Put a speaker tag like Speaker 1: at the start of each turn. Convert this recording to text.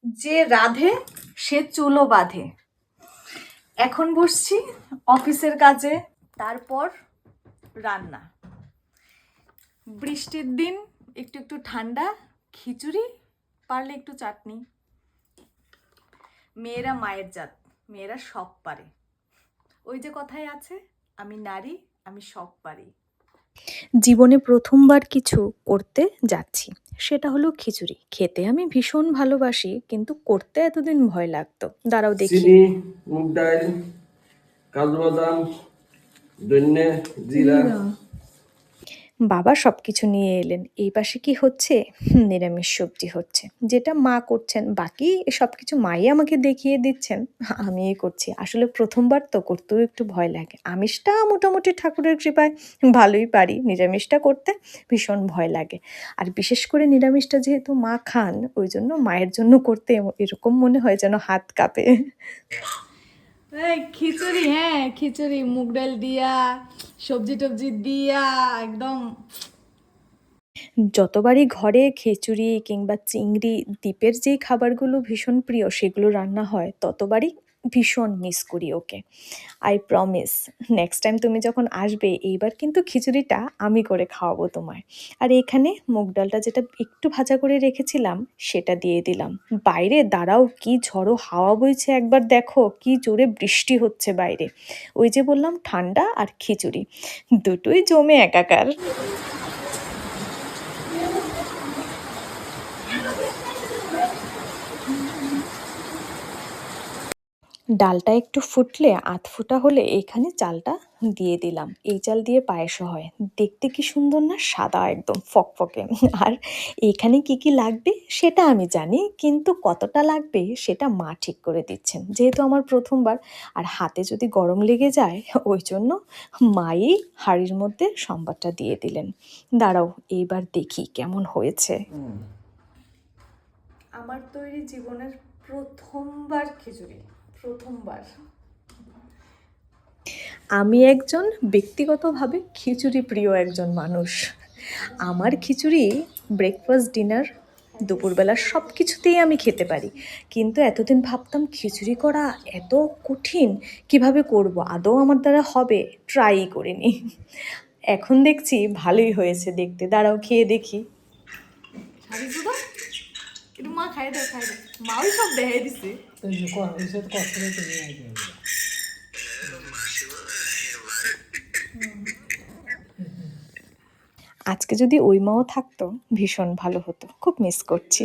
Speaker 1: যে রাধে সে চুলো বাঁধে। এখন বসছি অফিসের কাজে, তারপর রান্না। বৃষ্টির দিন, একটু একটু ঠান্ডা, খিচুড়ি, পারলে একটু চাটনি। মেয়েরা মায়ের জাত, মেয়েরা সব পারে। ওই যে কথাই আছে, আমি নারী, আমি সব পারি। জীবনে প্রথমবার কিছু করতে যাচ্ছি, সেটা হলো খিচুড়ি। খেতে আমি ভীষণ ভালোবাসি, কিন্তু করতে এতদিন ভয় লাগতো। দাঁড়াও দেখি।
Speaker 2: চিনি, মুগ ডাল, কাজু বাদাম, ধনে, জিরা।
Speaker 1: বাবা সবকিছু নিয়ে এলেন। এই পাশে কি হচ্ছে? নিরামিষ সবজি হচ্ছে, যেটা মা করছেন। বাকি সবকিছু মাই আমাকে দেখিয়ে দিচ্ছেন, আমিই করছি। আসলে প্রথমবার তো, করতেও একটু ভয় লাগে। আমিষটা মোটামুটি ঠাকুরের কৃপায় ভালোই পারি, নিরামিষটা করতে ভীষণ ভয় লাগে। আর বিশেষ করে নিরামিষটা যেহেতু মা খান, ওই জন্য মায়ের জন্য করতে এরকম মনে হয় যেন হাত কাঁপে। খিচুড়ি, হ্যাঁ খিচুড়ি, মুগ ডাল দিয়া, সবজি টবজি দিয়া একদম। যতবারই ঘরে খিচুড়ি কিংবা চিংড়ি, দ্বীপের যেই খাবারগুলো ভীষণ প্রিয় সেগুলো রান্না হয়, ততবারই ভীষণ মিস করি ওকে। আই প্রমিস, নেক্সট টাইম তুমি যখন আসবে, এইবার কিন্তু খিচুড়িটা আমি করে খাওয়াবো তোমায়। আর এখানে মুগ ডালটা যেটা একটু ভাজা করে রেখেছিলাম, সেটা দিয়ে দিলাম। বাইরে দাঁড়াও, কি ঝড়ো হাওয়া বইছে, একবার দেখো কি জোরে বৃষ্টি হচ্ছে বাইরে। ওই যে বললাম, ঠান্ডা আর খিচুড়ি দুটোই জমে একাকার। ডালটা একটু ফুটলে, আধ ফুটা হলে, এখানে চালটা দিয়ে দিলাম। এই চাল দিয়ে পায়েসও হয়। দেখতে কি সুন্দর না, সাদা একদম ফকফকে। আর এখানে কি কি লাগবে সেটা আমি জানি, কিন্তু কতটা লাগবে সেটা মা ঠিক করে দিচ্ছেন, যেহেতু আমার প্রথমবার। আর হাতে যদি গরম লেগে যায়, ওই জন্য মাই হাঁড়ির মধ্যে সম্বারটা দিয়ে দিলেন। দাঁড়াও, এইবার দেখি কেমন হয়েছে। আমার তৈরি জীবনের প্রথমবার খিচুড়ি, প্রথমবার। আমি একজন ব্যক্তিগতভাবে খিচুড়ি প্রিয় একজন মানুষ। আমার খিচুড়ি ব্রেকফাস্ট, ডিনার, দুপুরবেলা সব কিছুতেই আমি খেতে পারি। কিন্তু এতদিন ভাবতাম খিচুড়ি করা এত কঠিন, কিভাবে করব, আদৌ আমার দ্বারা হবে, ট্রাই করিনি। এখন দেখছি ভালোই হয়েছে দেখতে। দাঁড়াও খেয়ে দেখি। মা খাই দাও, খাই দাও, মাও সব দেখাই দিছে। আজকে যদি ওই মাও থাকতো, ভীষণ ভালো হতো। খুব মিস করছি।